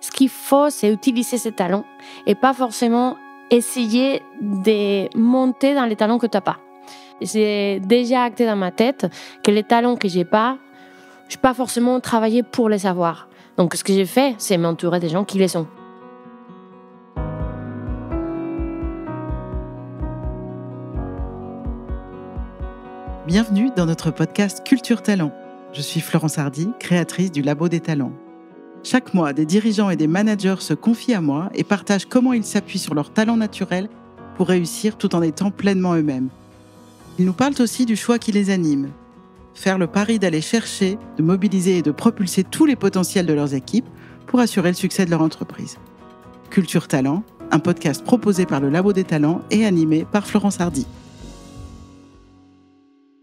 Ce qu'il faut, c'est utiliser ces talents et pas forcément essayer de monter dans les talents que tu n'as pas. J'ai déjà acté dans ma tête que les talents que j'ai pas, je n'ai pas forcément travaillé pour les avoir. Donc, ce que j'ai fait, c'est m'entourer des gens qui les ont. Bienvenue dans notre podcast Culture Talent. Je suis Florence Hardy, créatrice du Labo des Talents. Chaque mois, des dirigeants et des managers se confient à moi et partagent comment ils s'appuient sur leurs talents naturels pour réussir tout en étant pleinement eux-mêmes. Ils nous parlent aussi du choix qui les anime. Faire le pari d'aller chercher, de mobiliser et de propulser tous les potentiels de leurs équipes pour assurer le succès de leur entreprise. Culture Talent, un podcast proposé par le Labo des Talents et animé par Florence Hardy.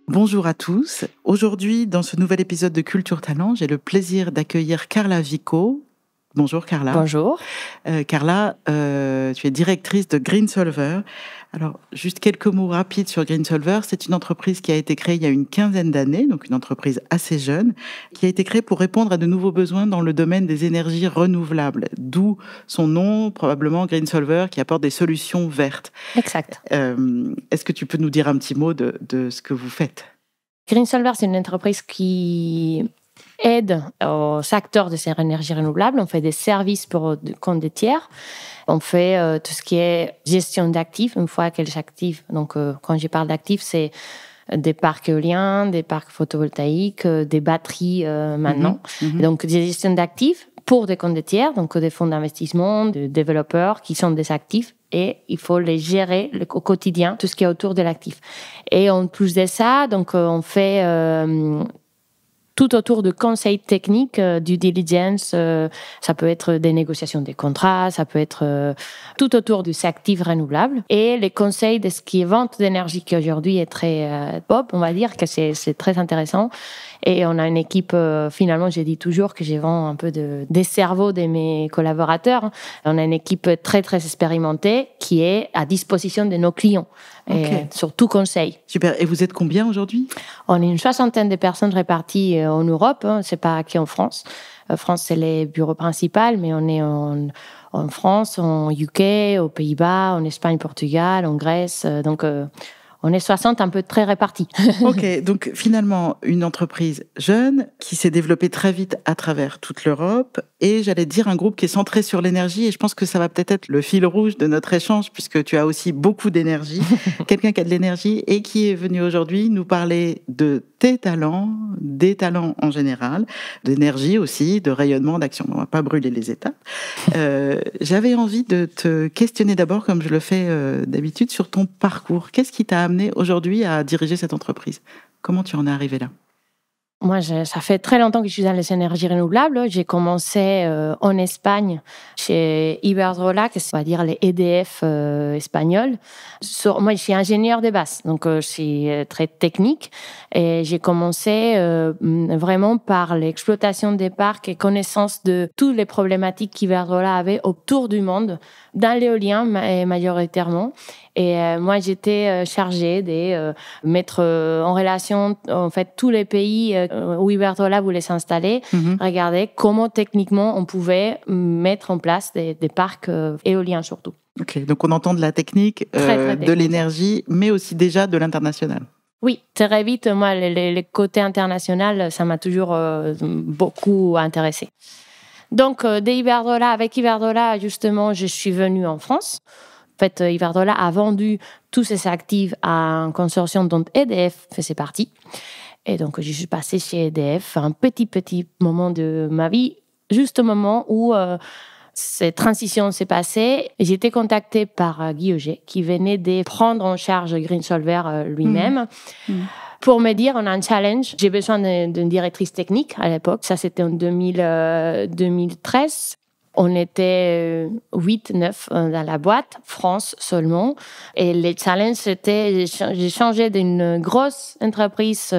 Bonjour à tous. Aujourd'hui, dans ce nouvel épisode de Culture Talent, j'ai le plaisir d'accueillir Carla Vico. Bonjour Carla. Bonjour. Carla, tu es directrice de Greensolver. Alors, juste quelques mots rapides sur Greensolver. C'est une entreprise qui a été créée il y a une quinzaine d'années, donc une entreprise assez jeune, qui a été créée pour répondre à de nouveaux besoins dans le domaine des énergies renouvelables. D'où son nom, probablement Greensolver, qui apporte des solutions vertes. Exact. Est-ce que tu peux nous dire un petit mot de ce que vous faites ? Greensolver, c'est une entreprise qui aide aux acteurs de ces énergies renouvelables. On fait des services pour compte des tiers. On fait tout ce qui est gestion d'actifs, une fois qu'elles s'activent. Donc, quand je parle d'actifs, c'est des parcs éoliens, des parcs photovoltaïques, des batteries maintenant. Donc, des gestions d'actifs pour des comptes des tiers, donc des fonds d'investissement, des développeurs qui sont des actifs. Et il faut les gérer au quotidien, tout ce qui est autour de l'actif. Et en plus de ça, donc, on fait tout autour de conseils techniques, due diligence, ça peut être des négociations des contrats, ça peut être tout autour des actifs renouvelables. Et les conseils de ce qui est vente d'énergie, qui aujourd'hui est très pop, on va dire que c'est très intéressant. Et on a une équipe, finalement, j'ai dit toujours que je vends un peu des cerveaux de mes collaborateurs. On a une équipe très, très expérimentée qui est à disposition de nos clients, et sur tout conseil. Super. Et vous êtes combien aujourd'hui ? On est une 60aine de personnes réparties en Europe, c'est pas que en France. France, c'est les bureaux principaux, mais on est en France, en UK, aux Pays-Bas, en Espagne, Portugal, en Grèce. Donc, on est 60 un peu très répartis. Ok, donc finalement, une entreprise jeune qui s'est développée très vite à travers toute l'Europe et j'allais dire un groupe qui est centré sur l'énergie et je pense que ça va peut-être être le fil rouge de notre échange puisque tu as aussi beaucoup d'énergie, quelqu'un qui a de l'énergie et qui est venu aujourd'hui nous parler de tes talents, des talents en général, d'énergie aussi, de rayonnement, d'action. On ne va pas brûler les étapes. J'avais envie de te questionner d'abord, comme je le fais d'habitude, sur ton parcours. Qu'est-ce qui t'a amené aujourd'hui à diriger cette entreprise ? Comment tu en es arrivé là ? Moi, ça fait très longtemps que je suis dans les énergies renouvelables. J'ai commencé en Espagne, chez Iberdrola, qui on va dire les EDF espagnols. Moi, je suis ingénieur de base, donc je suis très technique. Et j'ai commencé vraiment par l'exploitation des parcs et connaissance de toutes les problématiques qu'Iberdrola avait autour du monde, dans l'éolien majoritairement. Et moi, j'étais chargée de mettre en relation en fait tous les pays où Iberdrola voulait s'installer, regarder comment techniquement on pouvait mettre en place des parcs éoliens surtout. Ok, donc on entend de la technique, très technique, de l'énergie, mais aussi déjà de l'international. Oui, très vite, moi, les côtés international, ça m'a toujours beaucoup intéressée. Donc, avec Iberdrola, justement, je suis venue en France. En fait, Iberdrola a vendu tous ses actifs à un consortium dont EDF faisait partie. Et donc, je suis passée chez EDF un petit moment de ma vie, juste au moment où cette transition s'est passée. J'ai été contactée par Guy Auger, qui venait de prendre en charge Greensolver lui-même. Pour me dire, on a un challenge. J'ai besoin d'une directrice technique à l'époque. Ça, c'était en 2013. On était 8-9 dans la boîte, France seulement. Et le challenge, c'était, j'ai changé d'une grosse entreprise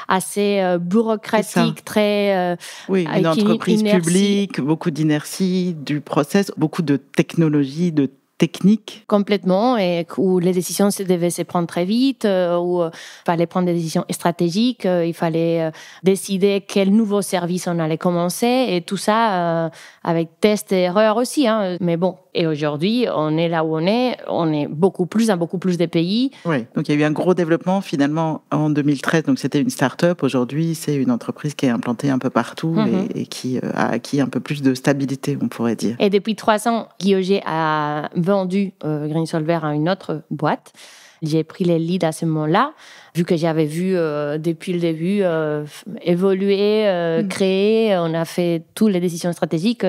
assez bureaucratique, très... oui, une entreprise publique, beaucoup d'inertie, du process, beaucoup de technologie, de technique. Complètement, et où les décisions devaient se prendre très vite, où il fallait prendre des décisions stratégiques, il fallait décider quel nouveau service on allait commencer, et tout ça avec tests et erreurs aussi. Mais bon, et aujourd'hui, on est là où on est beaucoup plus dans beaucoup plus de pays. Oui, donc il y a eu un gros développement finalement en 2013, donc c'était une start-up. Aujourd'hui, c'est une entreprise qui est implantée un peu partout et qui a acquis un peu plus de stabilité, on pourrait dire. Et depuis 3 ans, Guy Augier a vendu Greensolver à une autre boîte. J'ai pris les leads à ce moment-là, vu que j'avais vu depuis le début évoluer, créer. On a fait toutes les décisions stratégiques.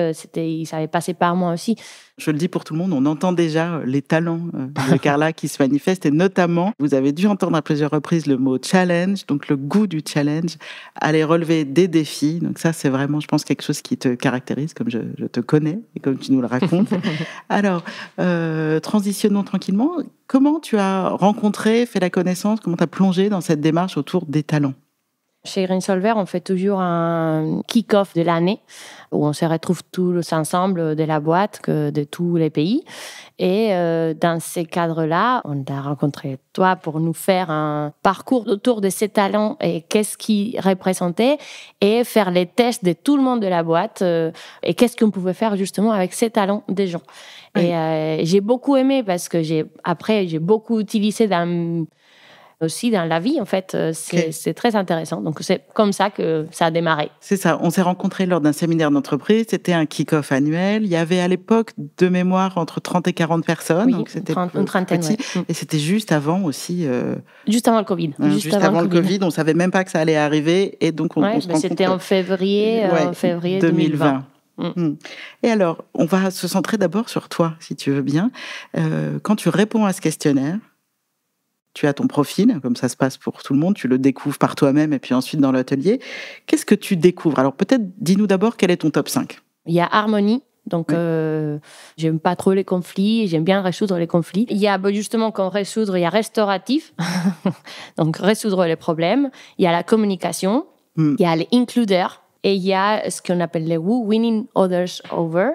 Ça avait passé par moi aussi. Je le dis pour tout le monde, on entend déjà les talents de Carla qui se manifestent, et notamment, vous avez dû entendre à plusieurs reprises le mot challenge, donc le goût du challenge, aller relever des défis. Donc ça, c'est vraiment, je pense, quelque chose qui te caractérise, comme je te connais et comme tu nous le racontes. Alors, transitionnons tranquillement. Comment tu as rencontré, fait la connaissance, comment tu as plongé dans cette démarche autour des talents ? Chez Greensolver, on fait toujours un kick-off de l'année où on se retrouve tous ensemble de la boîte, de tous les pays. Et dans ces cadres-là, on t'a rencontré toi pour nous faire un parcours autour de ces talents et qu'est-ce qu'ils représentaient, et faire les tests de tout le monde de la boîte et qu'est-ce qu'on pouvait faire justement avec ces talents des gens. Oui. Et j'ai beaucoup aimé parce que j'ai beaucoup utilisé aussi dans la vie, en fait, c'est très intéressant. Donc, c'est comme ça que ça a démarré. C'est ça. On s'est rencontrés lors d'un séminaire d'entreprise. C'était un kick-off annuel. Il y avait à l'époque, de mémoire, entre 30 et 40 personnes. Oui, donc c'était une trentaine, petit. Oui. Et c'était juste avant aussi... Juste avant le Covid. Juste avant le Covid. On ne savait même pas que ça allait arriver. Et donc, on se rencontre... C'était en février 2020. Et alors, on va se centrer d'abord sur toi, si tu veux bien. Quand tu réponds à ce questionnaire, tu as ton profil, comme ça se passe pour tout le monde, tu le découvres par toi-même et puis ensuite dans l'atelier. Qu'est-ce que tu découvres ? Alors peut-être, dis-nous d'abord quel est ton top 5 ? Il y a harmonie, donc j'aime pas trop les conflits, j'aime bien résoudre les conflits. Il y a justement, quand résoudre, il y a restauratif, donc résoudre les problèmes. Il y a la communication, il y a les includers, et il y a ce qu'on appelle les who, winning others over,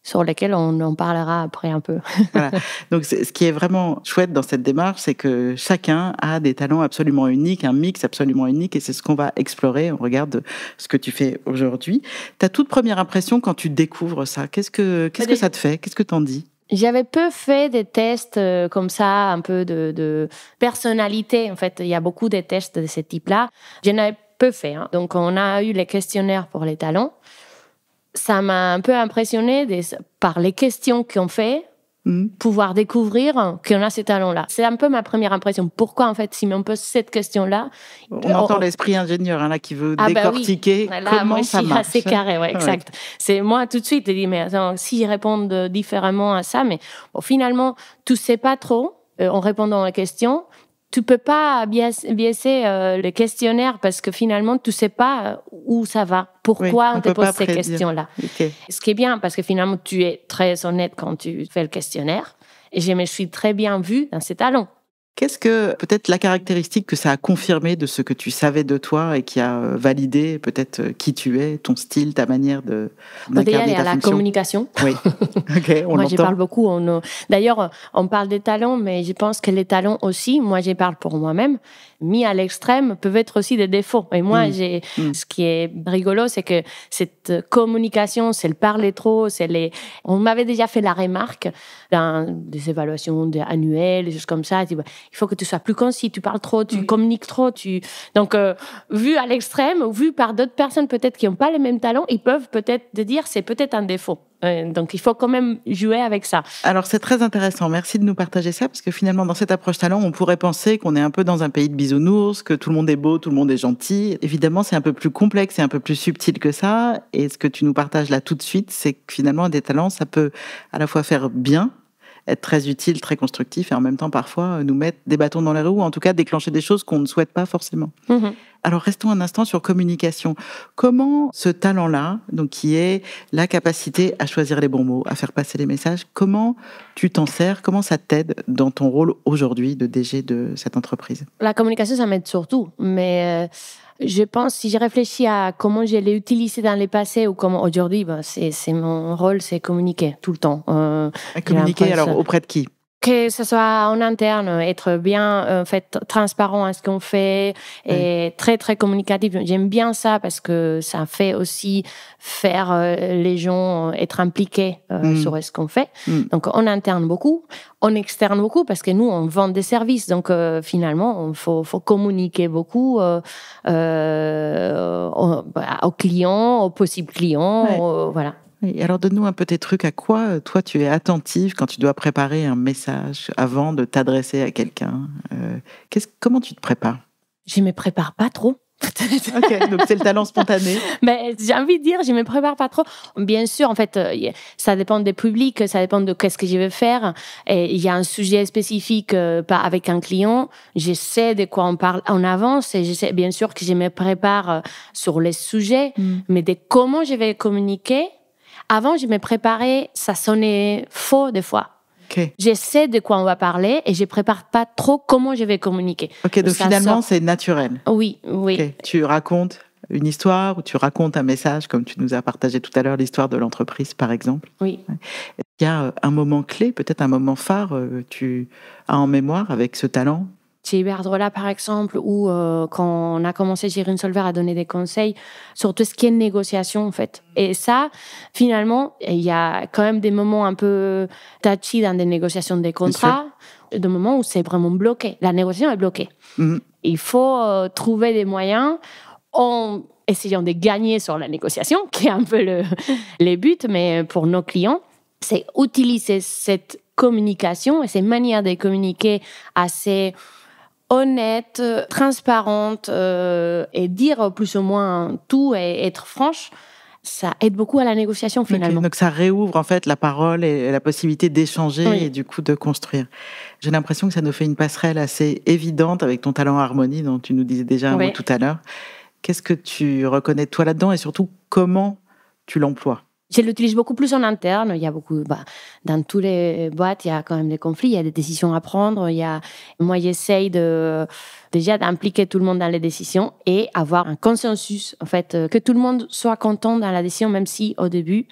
sur lesquels on en parlera après un peu. Voilà. Donc, ce qui est vraiment chouette dans cette démarche, c'est que chacun a des talents absolument uniques, un mix absolument unique, et c'est ce qu'on va explorer. On regarde ce que tu fais aujourd'hui. Ta toute première impression quand tu découvres ça, qu'est-ce que ça te fait ? Qu'est-ce que t'en dis ? J'avais peu fait des tests comme ça, un peu de personnalité. En fait, il y a beaucoup de tests de ce type-là. J'en avais peu fait. Donc, on a eu les questionnaires pour les talents. Ça m'a un peu impressionnée par les questions qu'on fait, pouvoir découvrir qu'on a ces talents-là. C'est un peu ma première impression. Pourquoi, en fait, si on pose cette question-là... On entend l'esprit ingénieur là, qui veut décortiquer comment ça marche. C'est carré, exact. Ouais. C'est moi, tout de suite, je dis, mais attends, si je réponds différemment à ça, mais bon, finalement, tu ne sais pas trop, en répondant à la question... Tu peux pas biaiser le questionnaire parce que finalement, tu sais pas où ça va. Pourquoi on te pose ces questions-là. Okay. Ce qui est bien, parce que finalement, tu es très honnête quand tu fais le questionnaire. Et je me suis très bien vue dans ces talents. Qu'est-ce que, peut-être, la caractéristique que ça a confirmé de ce que tu savais de toi et qui a validé peut-être qui tu es, ton style, ta manière d'incarner ta fonction ? Il y a la communication. Oui, ok, on moi, l'entend. je parle beaucoup. D'ailleurs, on parle des talents, mais je pense que les talents aussi, moi, je parle pour moi-même, mis à l'extrême, peuvent être aussi des défauts. Et moi, ce qui est rigolo, c'est que cette communication, c'est le parler trop, on m'avait déjà fait la remarque dans des évaluations annuelles, des choses comme ça. Il faut que tu sois plus concis, tu parles trop, tu communiques trop. Donc, vu à l'extrême, ou vu par d'autres personnes peut-être qui n'ont pas les mêmes talents, ils peuvent peut-être te dire c'est peut-être un défaut. Donc, il faut quand même jouer avec ça. Alors, c'est très intéressant. Merci de nous partager ça, parce que finalement, dans cette approche talent, on pourrait penser qu'on est un peu dans un pays de bisounours, que tout le monde est beau, tout le monde est gentil. Évidemment, c'est un peu plus complexe et un peu plus subtil que ça. Et ce que tu nous partages là tout de suite, c'est que finalement, des talents, ça peut à la fois faire bien, être très utile, très constructif, et en même temps, parfois, nous mettre des bâtons dans les roues, ou en tout cas, déclencher des choses qu'on ne souhaite pas forcément. Alors, restons un instant sur communication. Comment ce talent-là, donc qui est la capacité à choisir les bons mots, à faire passer les messages, comment tu t'en sers? Comment ça t'aide dans ton rôle aujourd'hui de DG de cette entreprise? La communication, ça m'aide surtout, mais je pense, si je réfléchis à comment je l'ai utilisé dans le passé ou comment aujourd'hui, c'est mon rôle, c'est communiquer tout le temps. Communiquer alors auprès de qui? Que ce soit en interne, être bien transparent à ce qu'on fait et très très communicatif. J'aime bien ça parce que ça fait aussi faire les gens être impliqués sur ce qu'on fait. Donc en interne beaucoup, en externe beaucoup parce que nous on vend des services. Donc finalement il faut communiquer beaucoup aux clients, aux possibles clients, voilà. Et alors, donne-nous un peu tes trucs. À quoi, toi, tu es attentive quand tu dois préparer un message avant de t'adresser à quelqu'un? Comment tu te prépares? Je me prépare pas trop. Ok, donc c'est le talent spontané. Mais j'ai envie de dire, je me prépare pas trop. Bien sûr, en fait, ça dépend des publics, ça dépend de qu'est-ce que je vais faire. Et il y a un sujet spécifique avec un client. Je sais de quoi on parle en avance et je sais bien sûr que je me prépare sur les sujets, mais de comment je vais communiquer. Avant, je me préparais, ça sonnait faux des fois. Okay. Je sais de quoi on va parler et je prépare pas trop comment je vais communiquer. Ok, donc finalement, c'est naturel. Oui. Okay. Tu racontes une histoire ou tu racontes un message, comme tu nous as partagé tout à l'heure l'histoire de l'entreprise, par exemple. Oui. Est-ce qu'il y a un moment clé, peut-être un moment phare que tu as en mémoire avec ce talent? Chez Iberdrola, par exemple, où quand on a commencé chez Greensolver à donner des conseils sur tout ce qui est négociation, en fait. Et ça, finalement, il y a quand même des moments un peu touchy dans des négociations des contrats, des moments où c'est vraiment bloqué. La négociation est bloquée. Il faut trouver des moyens en essayant de gagner sur la négociation, qui est un peu le but, mais pour nos clients, c'est utiliser cette communication et ces manières de communiquer assez honnête, transparente et dire plus ou moins tout et être franche, ça aide beaucoup à la négociation finalement. Okay, donc ça réouvre en fait la parole et la possibilité d'échanger et du coup de construire. J'ai l'impression que ça nous fait une passerelle assez évidente avec ton talent harmonie dont tu nous disais déjà un mot tout à l'heure. Qu'est-ce que tu reconnais toi là-dedans et surtout comment tu l'emploies? Je l'utilise beaucoup plus en interne. Il y a beaucoup, dans toutes les boîtes, il y a quand même des conflits, il y a des décisions à prendre. Moi, j'essaye déjà d'impliquer tout le monde dans les décisions et avoir un consensus, en fait, que tout le monde soit content dans la décision, même si au début,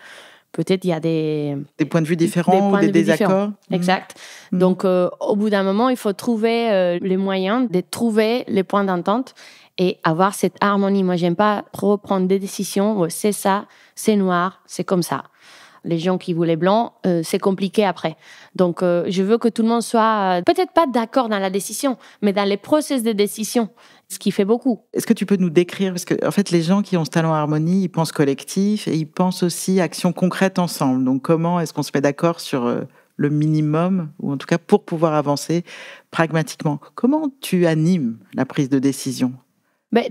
peut-être il y a des points de vue différents ou des désaccords. Exact. Donc, au bout d'un moment, il faut trouver les moyens de trouver les points d'entente et avoir cette harmonie. Moi, j'aime pas trop prendre des décisions. C'est ça, c'est noir, c'est comme ça. Les gens qui voulaient blanc, c'est compliqué après. Donc, je veux que tout le monde soit peut-être pas d'accord dans la décision, mais dans les process de décision, ce qui fait beaucoup. Est-ce que tu peux nous décrire, parce que en fait, les gens qui ont ce talent harmonie, ils pensent collectif et ils pensent aussi action concrète ensemble. Donc, comment est-ce qu'on se met d'accord sur le minimum, ou en tout cas pour pouvoir avancer pragmatiquement? Comment tu animes la prise de décision?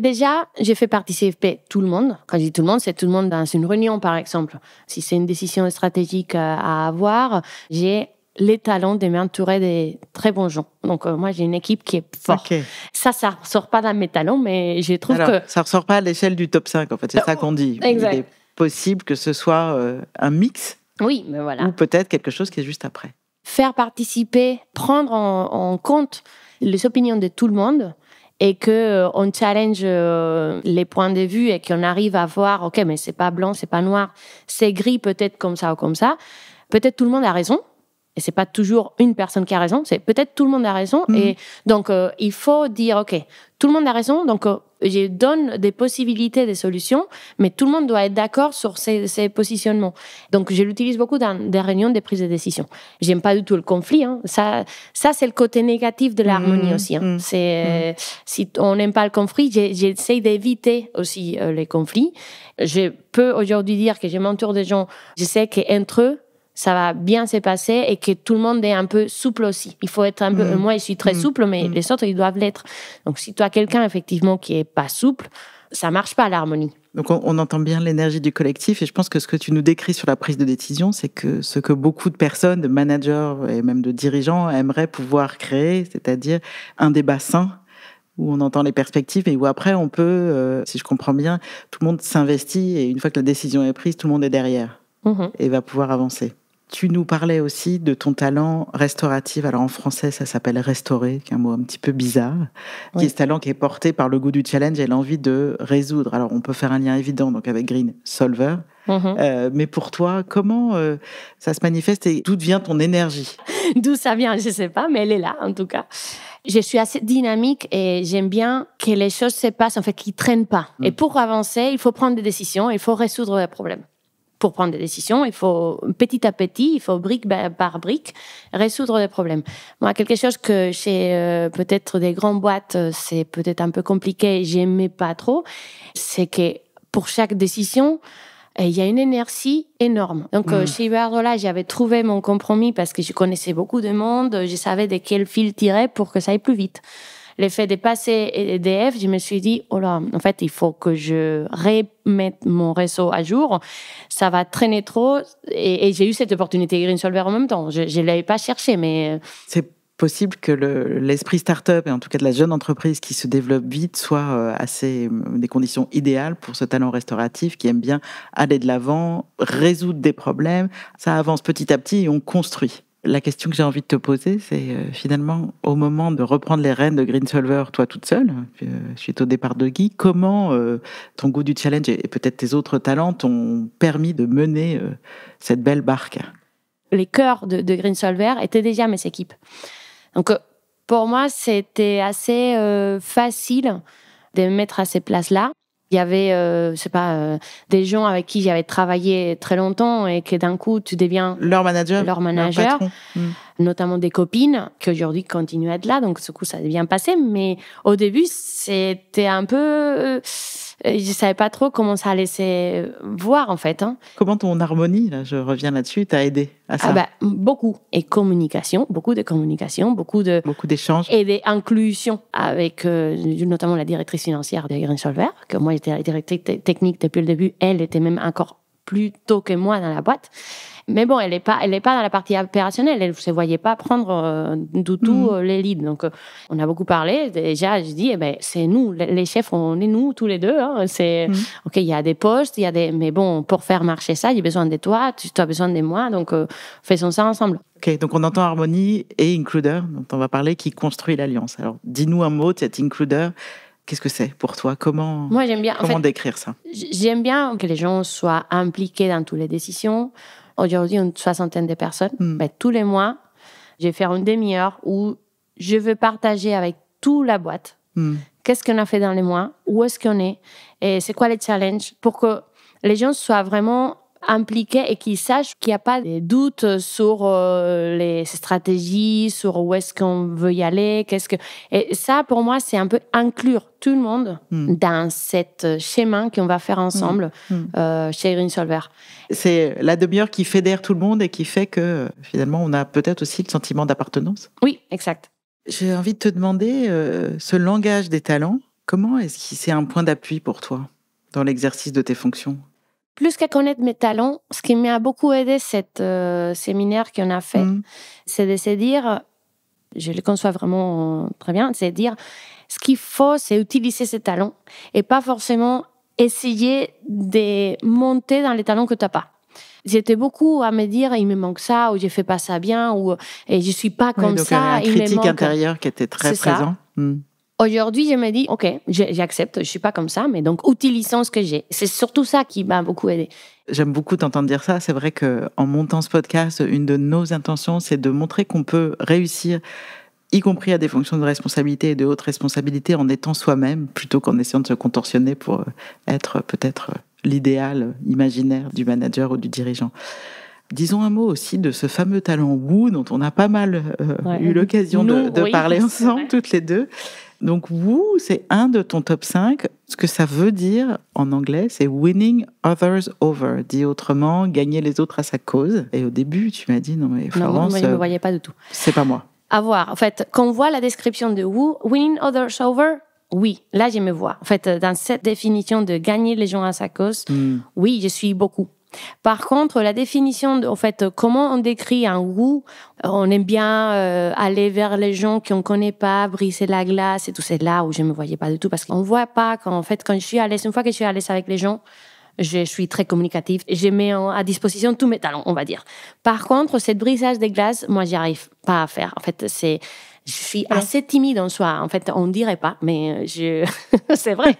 Déjà, j'ai fait participer tout le monde. Quand je dis tout le monde, c'est tout le monde dans une réunion, par exemple. Si c'est une décision stratégique à avoir, j'ai les talents de m'entourer des très bons gens. Donc, moi, j'ai une équipe qui est forte. Okay. Ça ressort pas dans mes talents, mais je trouve que... Ça ressort pas à l'échelle du top 5, en fait. C'est ça qu'on dit. Exact. Il est possible que ce soit un mix. Oui, mais voilà. Ou peut-être quelque chose qui est juste après. Faire participer, prendre en compte les opinions de tout le monde et qu'on challenge les points de vue et qu'on arrive à voir, ok, mais c'est pas blanc, c'est pas noir, c'est gris peut-être comme ça ou comme ça. Peut-être tout le monde a raison. Et c'est pas toujours une personne qui a raison, c'est peut-être tout le monde a raison. Et donc, il faut dire, OK, tout le monde a raison, donc je donne des possibilités, des solutions, mais tout le monde doit être d'accord sur ces positionnements. Donc, je l'utilise beaucoup dans des réunions de prise de décision. J'aime pas du tout le conflit. Hein. Ça c'est le côté négatif de l'harmonie aussi. Hein. Si on n'aime pas le conflit, j'essaie d'éviter aussi les conflits. Je peux aujourd'hui dire que je m'entoure des gens, je sais qu'entre eux, ça va bien se passer et que tout le monde est un peu souple aussi. Il faut être un peu... Moi, je suis très souple, mais les autres, ils doivent l'être. Donc, si tu as quelqu'un, effectivement, qui est pas souple, ça marche pas, l'harmonie. Donc, on entend bien l'énergie du collectif et je pense que ce que tu nous décris sur la prise de décision, c'est que ce que beaucoup de personnes, de managers et même de dirigeants aimeraient pouvoir créer, c'est-à-dire un débat sain où on entend les perspectives et où après on peut, si je comprends bien, tout le monde s'investit et une fois que la décision est prise, tout le monde est derrière et va pouvoir avancer. Tu nous parlais aussi de ton talent restauratif. Alors en français, ça s'appelle restaurer, qui est un mot un petit peu bizarre, qui est ce talent qui est porté par le goût du challenge et l'envie de résoudre. Alors on peut faire un lien évident donc avec Green Solver, mais pour toi, comment ça se manifeste et d'où vient ton énergie? D'où ça vient, je ne sais pas, mais elle est là en tout cas. Je suis assez dynamique et j'aime bien que les choses se passent, en fait, qu'ils ne traînent pas. Et pour avancer, il faut prendre des décisions, il faut résoudre les problèmes. Pour prendre des décisions, il faut petit à petit, il faut brique par brique résoudre les problèmes. Moi, quelque chose que chez peut-être des grandes boîtes, c'est peut-être un peu compliqué, j'aimais pas trop, c'est que pour chaque décision, il y a une inertie énorme. Donc, chez Iberdrola, j'avais trouvé mon compromis parce que je connaissais beaucoup de monde, je savais de quel fil tirer pour que ça aille plus vite. Le fait de passer EDF, je me suis dit, oh là, en fait, il faut que je remette mon réseau à jour. Ça va traîner trop. Et j'ai eu cette opportunité Green Solver en même temps. Je ne l'avais pas cherché, mais... C'est possible que l'esprit start-up, et en tout cas de la jeune entreprise qui se développe vite, soit des conditions idéales pour ce talent restauratif qui aime bien aller de l'avant, résoudre des problèmes. Ça avance petit à petit et on construit. La question que j'ai envie de te poser, c'est finalement, au moment de reprendre les rênes de Green Solver, toi toute seule, suite au départ de Guy, comment ton goût du challenge et peut-être tes autres talents t'ont permis de mener cette belle barque? Les cœurs de Green Solver étaient déjà mes équipes. Donc, pour moi, c'était assez facile de me mettre à ces places-là. Il y avait, des gens avec qui j'avais travaillé très longtemps et que d'un coup, tu deviens leur manager, notamment des copines qui aujourd'hui continuent à être là. Donc, ce coup, ça devient passé. Mais au début, c'était un peu... je savais pas trop comment ça allait se voir, en fait. Comment ton harmonie, là, je reviens là-dessus, t'a aidé à ça? Beaucoup. Et communication, beaucoup d'échanges. Et d'inclusion avec notamment la directrice financière de Green Solver, que moi j'étais la directrice technique depuis le début. Elle était même encore plus tôt que moi dans la boîte. Mais bon, elle est pas dans la partie opérationnelle. Elle ne se voyait pas prendre du tout les leads. Donc, on a beaucoup parlé. Déjà, je dis, c'est nous, les chefs, on est nous tous les deux. OK, il y a des postes, mais bon, pour faire marcher ça, j'ai besoin de toi, tu as besoin de moi. Donc, faisons ça ensemble. OK, donc on entend Harmonie et Includer, dont on va parler, qui construit l'alliance. Alors, dis-nous un mot de cet Includer. Qu'est-ce que c'est pour toi? Comment décrire ça? J'aime bien que les gens soient impliqués dans toutes les décisions. Aujourd'hui, une 60aine de personnes. Tous les mois, je vais faire une demi-heure où je veux partager avec toute la boîte. Qu'est-ce qu'on a fait dans les mois? Où est-ce qu'on est? Et c'est quoi les challenges? Pour que les gens soient vraiment impliqués et qu'ils sachent qu'il n'y a pas de doute sur les stratégies, sur où est-ce qu'on veut y aller. Et ça, pour moi, c'est un peu inclure tout le monde dans cet schéma qu'on va faire ensemble chez Green Solver. C'est la demi-heure qui fédère tout le monde et qui fait que finalement, on a peut-être aussi le sentiment d'appartenance. Oui, exact. J'ai envie de te demander, ce langage des talents, comment est-ce que c'est un point d'appui pour toi dans l'exercice de tes fonctions? Plus qu'à connaître mes talents, ce qui m'a beaucoup aidé, cet séminaire qu'on a fait, c'est de se dire, je le conçois vraiment très bien, c'est de dire, ce qu'il faut, c'est utiliser ces talents et pas forcément essayer de monter dans les talents que tu n'as pas. J'étais beaucoup à me dire, il me manque ça, ou je fais pas ça bien, et je suis pas comme donc ça. Il y a un critique intérieur qui était très présent. Aujourd'hui, je me dis, OK, j'accepte, je suis pas comme ça, mais donc utilisons ce que j'ai. C'est surtout ça qui m'a beaucoup aidé. J'aime beaucoup t'entendre dire ça. C'est vrai qu'en montant ce podcast, une de nos intentions, c'est de montrer qu'on peut réussir, y compris à des fonctions de responsabilité et de haute responsabilité, en étant soi-même, plutôt qu'en essayant de se contorsionner pour être peut-être l'idéal imaginaire du manager ou du dirigeant. Disons un mot aussi de ce fameux talent Woo dont on a pas mal eu l'occasion de parler ensemble, toutes les deux. Donc Woo, c'est un de ton top 5. Ce que ça veut dire en anglais, c'est winning others over. Dit autrement, gagner les autres à sa cause. Et au début, tu m'as dit, non mais Florence... Non, je ne me voyais pas du tout. C'est pas moi. À voir. En fait, quand on voit la description de Woo, winning others over, oui, là je me vois. En fait, dans cette définition de gagner les gens à sa cause, oui, je suis beaucoup. Par contre, la définition, en fait, comment on décrit un goût, on aime bien aller vers les gens qu'on ne connaît pas, briser la glace et tout. C'est là où je ne me voyais pas du tout parce qu'on ne voit pas quand je suis à l'aise, une fois que je suis à l'aise avec les gens, je suis très communicative et je mets à disposition tous mes talents, on va dire. Par contre, cette brisage des glaces, moi, j'y arrive pas à faire. En fait, je suis assez timide en soi. En fait, on ne dirait pas, mais c'est vrai.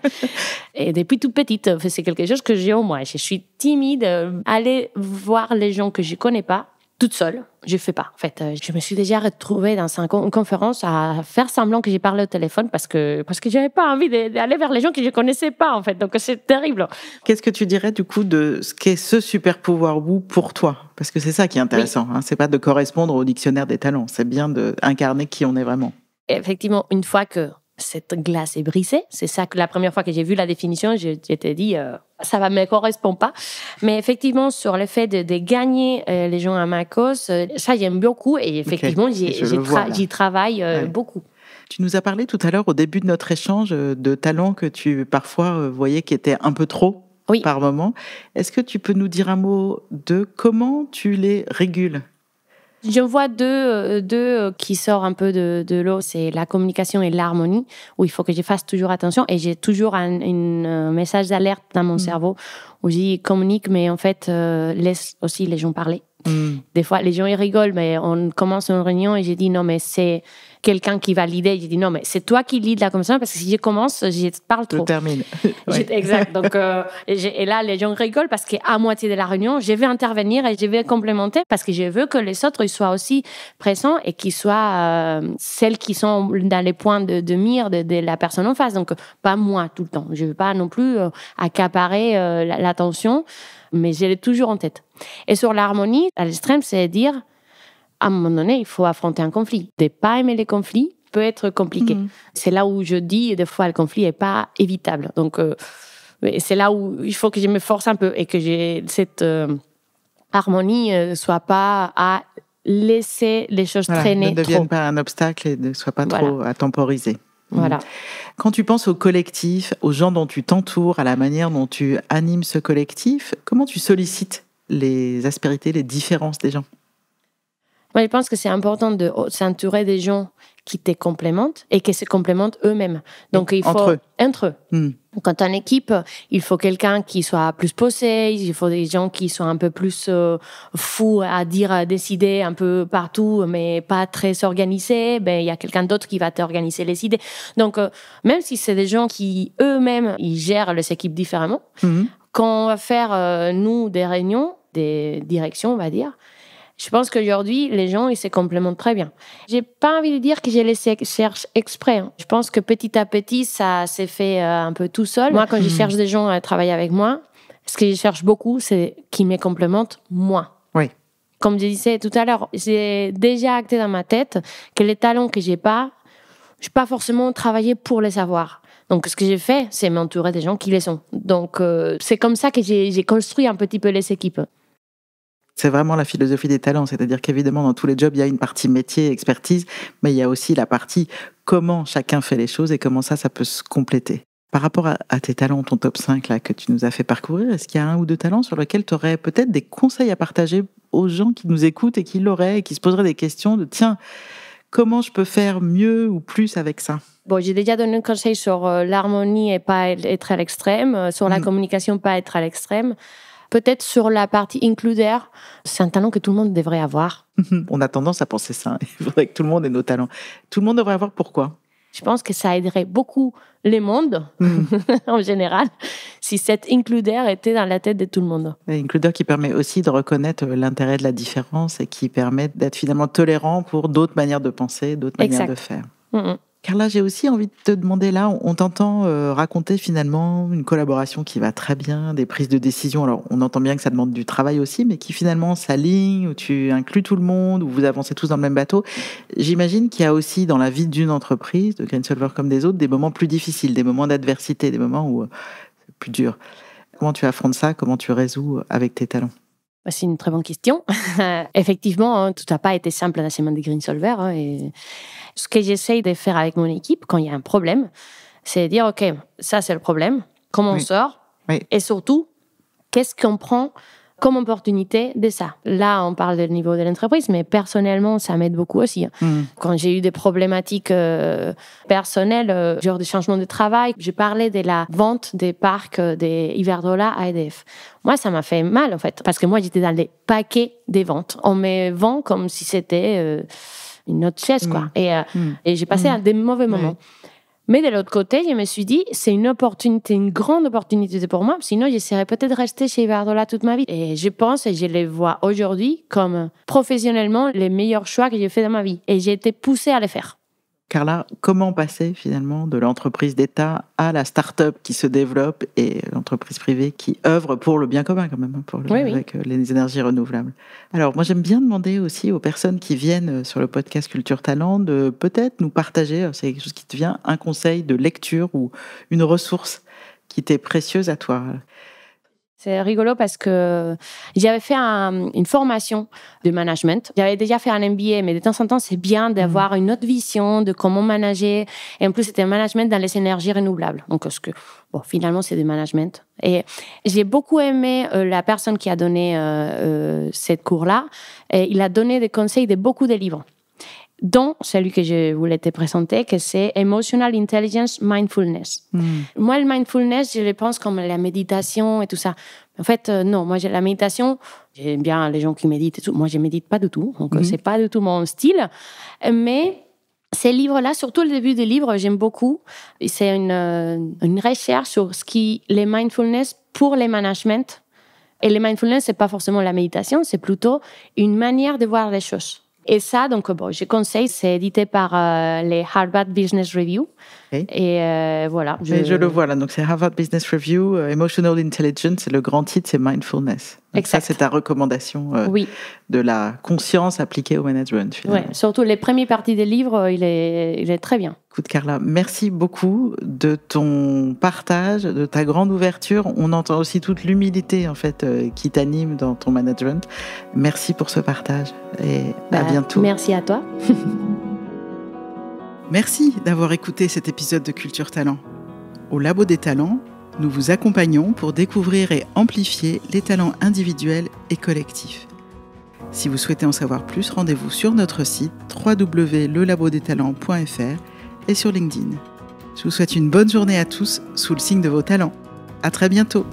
Et depuis toute petite, c'est quelque chose que j'ai en moi. Je suis timide. Aller voir les gens que je ne connais pas, toute seule, je ne fais pas. En fait, je me suis déjà retrouvée dans une conférence à faire semblant que j'ai parlé au téléphone parce que je n'avais pas envie d'aller vers les gens que je ne connaissais pas, en fait. Donc, c'est terrible. Qu'est-ce que tu dirais, du coup, de ce qu'est ce super pouvoir Wu pour toi? Parce que c'est ça qui est intéressant. Oui. C'est pas de correspondre au dictionnaire des talents. C'est bien d'incarner qui on est vraiment. Effectivement, une fois que cette glace est brisée, c'est ça que la première fois que j'ai vu la définition, j'étais dit, ça ne me correspond pas. Mais effectivement, sur le fait de gagner les gens à ma cause, ça, j'aime beaucoup. Et effectivement, j'y travaille beaucoup. Tu nous as parlé tout à l'heure, au début de notre échange, de talents que tu parfois voyais qui étaient un peu trop par moment. Est-ce que tu peux nous dire un mot de comment tu les régules? Je vois deux qui sortent un peu de l'eau, c'est la communication et l'harmonie, où il faut que je fasse toujours attention. Et j'ai toujours un message d'alerte dans mon cerveau où je dis communique, mais en fait, laisse aussi les gens parler. Des fois, les gens ils rigolent, mais on commence une réunion et j'ai dit non, mais c'est quelqu'un qui va l'idée. J'ai dit non, mais c'est toi qui lead la conversation parce que si je commence, je parle trop. Je termine. Exact. Donc, et là, les gens rigolent parce qu'à moitié de la réunion, je vais intervenir et je vais complémenter parce que je veux que les autres ils soient aussi présents et qu'ils soient celles qui sont dans les points de mire de la personne en face. Donc, pas moi tout le temps. Je veux pas non plus accaparer l'attention, mais je l'ai toujours en tête. Et sur l'harmonie, à l'extrême, c'est dire, à un moment donné, il faut affronter un conflit. De ne pas aimer les conflits peut être compliqué. C'est là où je dis, des fois, le conflit n'est pas évitable. Donc, c'est là où il faut que je me force un peu et que cette harmonie ne soit pas à laisser les choses traîner ne devienne pas un obstacle et ne soit pas trop à temporiser. Voilà. Quand tu penses au collectif, aux gens dont tu t'entoures, à la manière dont tu animes ce collectif, comment tu sollicites les aspérités, les différences des gens? Moi, je pense que c'est important de s'entourer des gens qui te complémentent et qui se complémentent eux-mêmes. Donc, il faut entre eux. Quand en équipe, il faut quelqu'un qui soit plus posé, il faut des gens qui soient un peu plus fous à décider un peu partout, mais pas très organisés. Ben, il y a quelqu'un d'autre qui va t'organiser les idées. Donc, même si c'est des gens qui eux-mêmes, ils gèrent les équipes différemment, quand on va faire, nous, des réunions, des directions, on va dire, je pense qu'aujourd'hui, les gens, ils se complémentent très bien. J'ai pas envie de dire que je les cherche exprès. Je pense que petit à petit, ça s'est fait un peu tout seul. Moi, quand je cherche des gens à travailler avec moi, ce que je cherche beaucoup, c'est qu'ils me complémentent moi. Oui. Comme je disais tout à l'heure, j'ai déjà acté dans ma tête que les talents que j'ai pas forcément travaillé pour les avoir. Donc, ce que j'ai fait, c'est m'entourer des gens qui les sont. Donc, c'est comme ça que j'ai construit un petit peu les équipes. C'est vraiment la philosophie des talents, c'est-à-dire qu'évidemment, dans tous les jobs, il y a une partie métier, expertise, mais il y a aussi la partie comment chacun fait les choses et comment ça peut se compléter. Par rapport à tes talents, ton top 5 là, que tu nous as fait parcourir, est-ce qu'il y a un ou deux talents sur lesquels tu aurais peut-être des conseils à partager aux gens qui nous écoutent et qui l'auraient et qui se poseraient des questions de tiens, comment je peux faire mieux ou plus avec ça? Bon, j'ai déjà donné un conseil sur l'harmonie et pas être à l'extrême, sur la communication, pas être à l'extrême. Peut-être sur la partie includer, c'est un talent que tout le monde devrait avoir. On a tendance à penser ça. Il faudrait que tout le monde ait nos talents. Tout le monde devrait avoir pourquoi? Je pense que ça aiderait beaucoup les mondes, en général, si cet includer était dans la tête de tout le monde. Includer qui permet aussi de reconnaître l'intérêt de la différence et qui permet d'être finalement tolérant pour d'autres manières de penser, d'autres manières de faire. Carla, j'ai aussi envie de te demander, là, on t'entend raconter finalement une collaboration qui va très bien, des prises de décision. Alors, on entend bien que ça demande du travail aussi, mais qui finalement s'aligne, où tu inclus tout le monde, où vous avancez tous dans le même bateau. J'imagine qu'il y a aussi dans la vie d'une entreprise, de Greensolver comme des autres, des moments plus difficiles, des moments d'adversité, des moments où c'est plus dur. Comment tu affrontes ça? Comment tu résous avec tes talents? C'est une très bonne question. Effectivement, tout n'a pas été simple à la semaine de Greensolver. Et ce que j'essaye de faire avec mon équipe quand il y a un problème, c'est de dire, OK, ça c'est le problème, comment on sort? Et surtout, qu'est-ce qu'on prend comme opportunité de ça. Là, on parle du niveau de l'entreprise, mais personnellement, ça m'aide beaucoup aussi. Quand j'ai eu des problématiques personnelles, genre de changement de travail, je parlais de la vente des parcs des Iberdrola à EDF. Moi, ça m'a fait mal, en fait, parce que moi, j'étais dans les paquets des ventes. On me vend comme si c'était une autre chaise, quoi. Et j'ai passé des mauvais moments. Mais de l'autre côté, je me suis dit, c'est une opportunité, une grande opportunité pour moi. Sinon, je serais peut-être restée chez Iberdrola toute ma vie. Et je pense, et je les vois aujourd'hui, comme professionnellement, les meilleurs choix que j'ai fait dans ma vie. Et j'ai été poussée à les faire. Carla, comment passer finalement de l'entreprise d'État à la start-up qui se développe et l'entreprise privée qui œuvre pour le bien commun quand même, avec les énergies renouvelables. Alors moi j'aime bien demander aussi aux personnes qui viennent sur le podcast Culture Talent de peut-être nous partager, c'est quelque chose qui te vient, un conseil de lecture ou une ressource qui t'est précieuse à toi. C'est rigolo parce que j'avais fait une formation de management. J'avais déjà fait un MBA, mais de temps en temps, c'est bien d'avoir une autre vision de comment manager. Et en plus, c'était un management dans les énergies renouvelables. Donc, finalement, c'est du management. Et j'ai beaucoup aimé la personne qui a donné cette cours-là. Et il a donné des conseils de beaucoup de livres, dont celui que je voulais te présenter, que c'est Emotional Intelligence Mindfulness. Moi, le mindfulness, je le pense comme la méditation et tout ça. En fait, non, moi, la méditation, j'aime bien les gens qui méditent et tout. Moi, je médite pas du tout, donc c'est pas du tout mon style. Mais ces livres-là, surtout le début des livres, j'aime beaucoup. C'est une recherche sur ce qui les mindfulness pour les management. Et le mindfulness, c'est pas forcément la méditation, c'est plutôt une manière de voir les choses. Et ça, donc, je conseille, c'est édité par les Harvard Business Review. Okay. Et voilà. Je le vois là, donc c'est Harvard Business Review, Emotional Intelligence, et le grand titre, c'est Mindfulness. Donc ça, c'est ta recommandation de la conscience appliquée au management, finalement. Oui, surtout les premières parties des livres, il est très bien. Écoute, Carla, merci beaucoup de ton partage, de ta grande ouverture. On entend aussi toute l'humilité, en fait, qui t'anime dans ton management. Merci pour ce partage et à bientôt. Merci à toi. Merci d'avoir écouté cet épisode de Culture Talent. Au Labo des Talents, nous vous accompagnons pour découvrir et amplifier les talents individuels et collectifs. Si vous souhaitez en savoir plus, rendez-vous sur notre site www.lelabodestalents.fr et sur LinkedIn. Je vous souhaite une bonne journée à tous sous le signe de vos talents. À très bientôt.